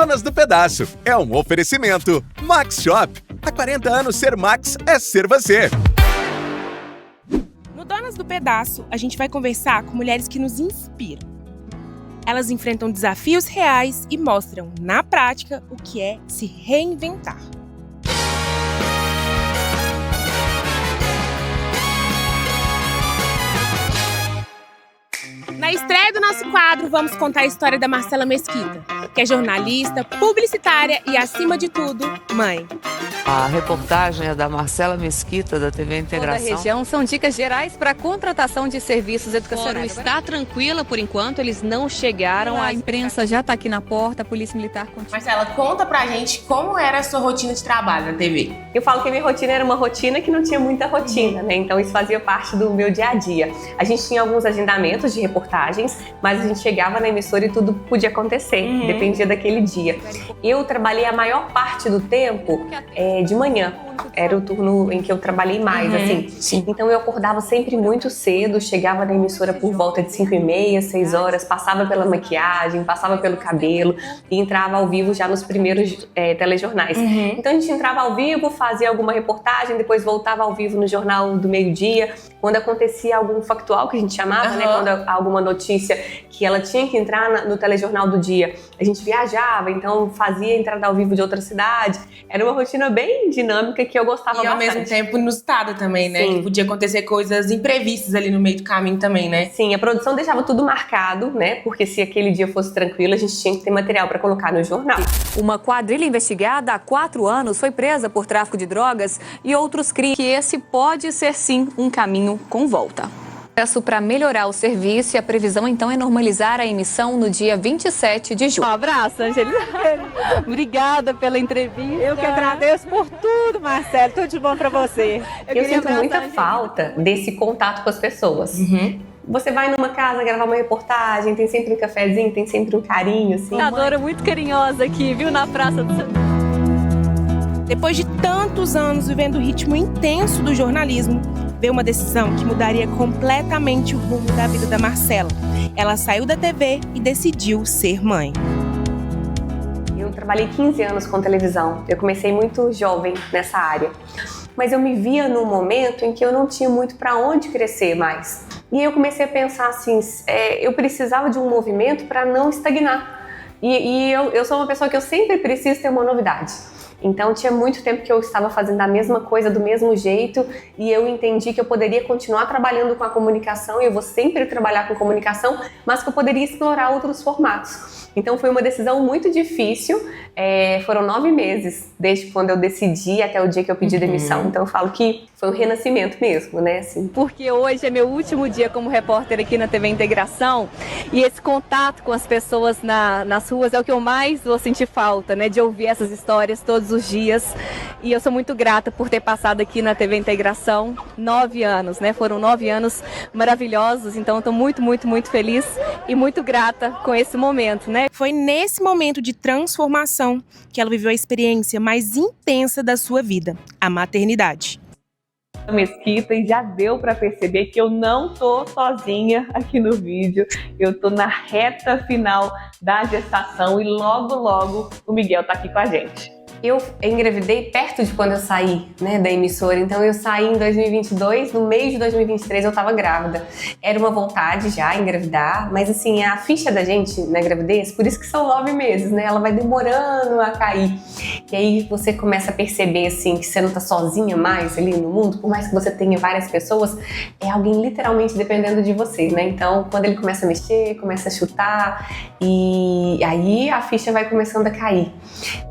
Donas do Pedaço é um oferecimento Max Shop. Há 40 anos ser Max é ser você. No Donas do Pedaço, a gente vai conversar com mulheres que nos inspiram. Elas enfrentam desafios reais e mostram, na prática, o que é se reinventar. Na estreia do nosso quadro, vamos contar a história da Marcela Mesquita, que é jornalista, publicitária e, acima de tudo, mãe. A reportagem é da Marcela Mesquita, da TV Integração. Da região são dicas gerais para a contratação de serviços educacionais. O está tranquila por enquanto, eles não chegaram. A imprensa já está aqui na porta, a Polícia Militar continua. Marcela, conta pra gente como era a sua rotina de trabalho na TV. Eu falo que a minha rotina era uma rotina que não tinha muita rotina, né? Então isso fazia parte do meu dia a dia. A gente tinha alguns agendamentos de reportagens, mas a gente chegava na emissora e tudo podia acontecer, dependia daquele dia. Eu trabalhei a maior parte do tempo de manhã. Era o turno em que eu trabalhei mais, assim. Sim. Então eu acordava sempre muito cedo, chegava na emissora por volta de 5h30, 6 horas, passava pela maquiagem, passava pelo cabelo e entrava ao vivo já nos primeiros telejornais. Então a gente entrava ao vivo, fazia alguma reportagem, depois voltava ao vivo no Jornal do Meio-Dia. Quando acontecia algum factual, que a gente chamava, né? Quando alguma notícia que ela tinha que entrar no telejornal do dia, a gente viajava, então fazia entrada ao vivo de outra cidade. Era uma rotina bem dinâmica que eu gostava bastante. E ao mesmo tempo inusitada também, né? Que podia acontecer coisas imprevistas ali no meio do caminho também, né? Sim, a produção deixava tudo marcado, né? Porque se aquele dia fosse tranquilo, a gente tinha que ter material para colocar no jornal. Uma quadrilha investigada há 4 anos foi presa por tráfico de drogas e outros crimes. Que esse pode ser, sim, um caminho com volta. Para melhorar o serviço e a previsão, então, é normalizar a emissão no dia 27 de julho. Um abraço, Angelina. Obrigada pela entrevista. Eu que agradeço por tudo, Marcelo. Tudo de bom pra você. Eu sinto muita falta desse contato com as pessoas. Você vai numa casa gravar uma reportagem, tem sempre um cafezinho, tem sempre um carinho, assim. A Dora muito carinhosa aqui, viu, na Praça do Centro. Depois de tantos anos vivendo o ritmo intenso do jornalismo, veio uma decisão que mudaria completamente o rumo da vida da Marcela. Ela saiu da TV e decidiu ser mãe. Eu trabalhei 15 anos com televisão. Eu comecei muito jovem nessa área. Mas eu me via num momento em que eu não tinha muito para onde crescer mais. E eu comecei a pensar assim, eu precisava de um movimento para não estagnar. E eu sou uma pessoa que eu sempre preciso ter uma novidade. Então tinha muito tempo que eu estava fazendo a mesma coisa do mesmo jeito e eu entendi que eu poderia continuar trabalhando com a comunicação e eu vou sempre trabalhar com comunicação, mas que eu poderia explorar outros formatos. Então foi uma decisão muito difícil, foram 9 meses desde quando eu decidi até o dia que eu pedi demissão. Então eu falo que foi um renascimento mesmo, né? Assim. Porque hoje é meu último dia como repórter aqui na TV Integração e esse contato com as pessoas nas ruas é o que eu mais vou sentir falta, né? De ouvir essas histórias todos os dias. E eu sou muito grata por ter passado aqui na TV Integração 9 anos, né? Foram 9 anos maravilhosos, então eu tô muito, muito, muito feliz e muito grata com esse momento, né? Foi nesse momento de transformação que ela viveu a experiência mais intensa da sua vida, a maternidade. Mesquita, e já deu para perceber que eu não tô sozinha aqui no vídeo. Eu tô na reta final da gestação e logo o Miguel tá aqui com a gente. Eu engravidei perto de quando eu saí, né, da emissora, então eu saí em 2022, no mês de 2023 eu tava grávida. Era uma vontade já engravidar, mas assim, a ficha da gente na gravidez, por isso que são 9 meses, né, ela vai demorando a cair. E aí você começa a perceber assim, que você não tá sozinha mais ali no mundo, por mais que você tenha várias pessoas, é alguém literalmente dependendo de você, né, então quando ele começa a mexer, começa a chutar, e aí a ficha vai começando a cair.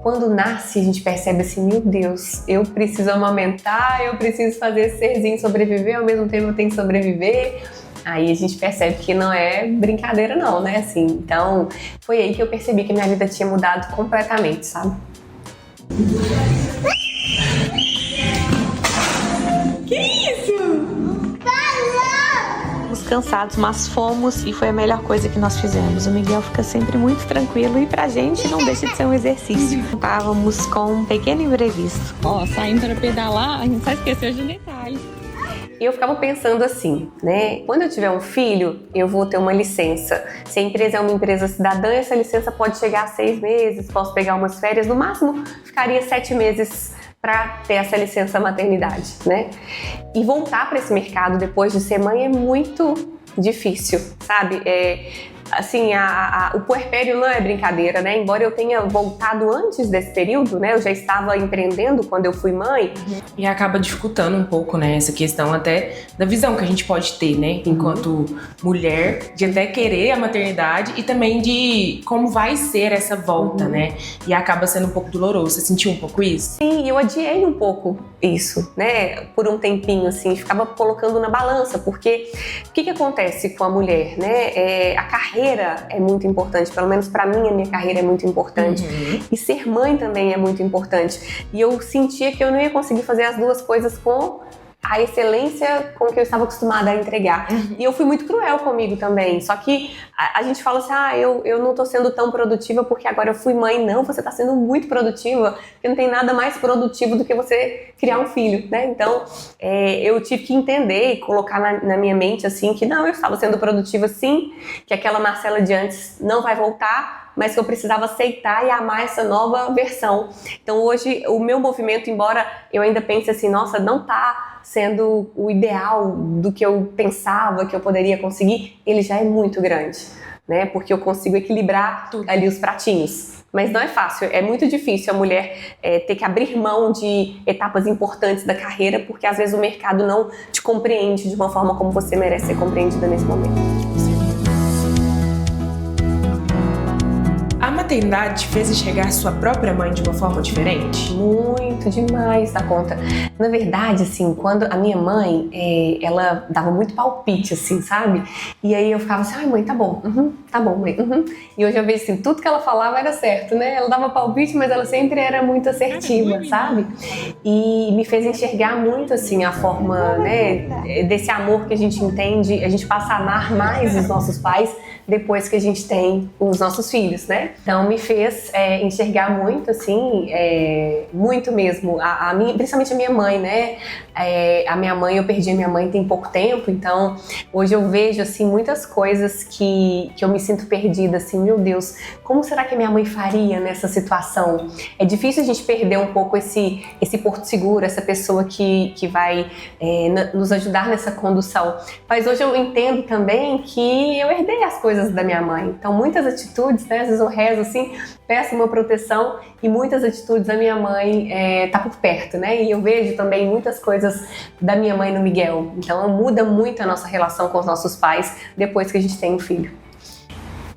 Quando nasce, a gente percebe assim, meu Deus, eu preciso amamentar, eu preciso fazer esse serzinho sobreviver, ao mesmo tempo eu tenho que sobreviver. Aí a gente percebe que não é brincadeira não, né, assim. Então, foi aí que eu percebi que minha vida tinha mudado completamente, sabe? Que isso? Cansados, mas fomos e foi a melhor coisa que nós fizemos. O Miguel fica sempre muito tranquilo e pra gente não deixa de ser um exercício. Estávamos com um pequeno imprevisto. Ó, saindo para pedalar, a gente só esqueceu de um detalhe. E eu ficava pensando assim, né? Quando eu tiver um filho, eu vou ter uma licença. Se a empresa é uma empresa cidadã, essa licença pode chegar a 6 meses, posso pegar umas férias, no máximo ficaria 7 meses para ter essa licença maternidade, né? E voltar para esse mercado depois de ser mãe é muito difícil, sabe? Assim, o puerpério não é brincadeira, né? Embora eu tenha voltado antes desse período, né? Eu já estava empreendendo quando eu fui mãe. E acaba dificultando um pouco, né? Essa questão até da visão que a gente pode ter, né? Enquanto mulher, de até querer a maternidade e também de como vai ser essa volta, né? E acaba sendo um pouco doloroso. Você sentiu um pouco isso? Sim, eu adiei um pouco isso, né? Por um tempinho, assim, ficava colocando na balança, porque o que acontece com a mulher, né? A carreira é muito importante, pelo menos pra mim, a minha carreira é muito importante. E ser mãe também é muito importante. E eu sentia que eu não ia conseguir fazer as duas coisas com a excelência com que eu estava acostumada a entregar. E eu fui muito cruel comigo também. Só que a gente fala assim, eu não tô sendo tão produtiva porque agora eu fui mãe. Não, você tá sendo muito produtiva, porque não tem nada mais produtivo do que você criar um filho, né? Então, eu tive que entender e colocar na minha mente, assim, que não, eu estava sendo produtiva sim, que aquela Marcela de antes não vai voltar, mas que eu precisava aceitar e amar essa nova versão. Então hoje o meu movimento, embora eu ainda pense assim, nossa, não tá sendo o ideal do que eu pensava que eu poderia conseguir, ele já é muito grande, né? Porque eu consigo equilibrar ali os pratinhos. Mas não é fácil, é muito difícil a mulher ter que abrir mão de etapas importantes da carreira, porque às vezes o mercado não te compreende de uma forma como você merece ser compreendida nesse momento. A maternidade te fez enxergar sua própria mãe de uma forma diferente? Muito, demais da conta. Na verdade, assim, quando a minha mãe, ela dava muito palpite, assim, sabe? E aí eu ficava assim, ai mãe, tá bom, tá bom mãe, E hoje eu vejo assim, tudo que ela falava era certo, né? Ela dava palpite, mas ela sempre era muito assertiva, sabe? E me fez enxergar muito, assim, a forma, né, desse amor que a gente entende, a gente passa a amar mais os nossos pais depois que a gente tem os nossos filhos, né? Então me fez enxergar muito, assim, muito mesmo, principalmente a minha mãe, né? A minha mãe, eu perdi a minha mãe tem pouco tempo, então hoje eu vejo, assim, muitas coisas que eu me sinto perdida, assim, meu Deus, como será que a minha mãe faria nessa situação? É difícil a gente perder um pouco esse porto seguro, essa pessoa que vai nos ajudar nessa condução. Mas hoje eu entendo também que eu herdei as coisas da minha mãe, então muitas atitudes, né, às vezes eu rezo assim, peço uma proteção e muitas atitudes da minha mãe tá por perto, né, e eu vejo também muitas coisas da minha mãe no Miguel, então muda muito a nossa relação com os nossos pais depois que a gente tem um filho.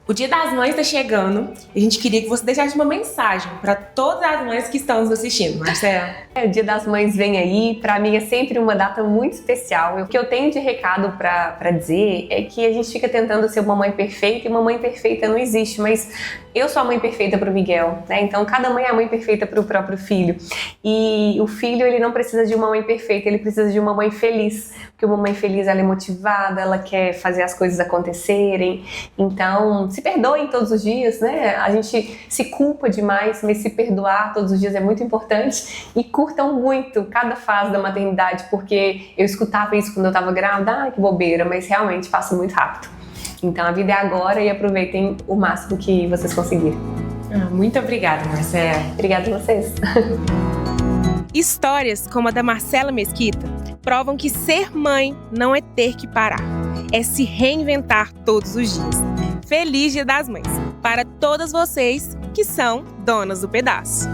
O Dia das Mães tá chegando e a gente queria que você deixasse uma mensagem para todas as mães que estão nos assistindo, Marcela. O Dia das Mães vem aí, para mim é sempre uma data muito especial. O que eu tenho de recado para dizer é que a gente fica tentando ser uma mãe perfeita e uma mãe perfeita não existe, mas eu sou a mãe perfeita para o Miguel, né? Então cada mãe é a mãe perfeita para o próprio filho. E o filho, ele não precisa de uma mãe perfeita, ele precisa de uma mãe feliz, porque uma mãe feliz, ela é motivada, ela quer fazer as coisas acontecerem. Então, se perdoem todos os dias, né? A gente se culpa demais, mas se perdoar todos os dias é muito importante. E curtam muito cada fase da maternidade, porque eu escutava isso quando eu estava grávida, que bobeira, mas realmente passa muito rápido. Então a vida é agora e aproveitem o máximo que vocês conseguirem. Muito obrigada, Marcela. Obrigada a vocês. Histórias como a da Marcela Mesquita provam que ser mãe não é ter que parar, é se reinventar todos os dias. Feliz Dia das Mães para todas vocês que são donas do pedaço.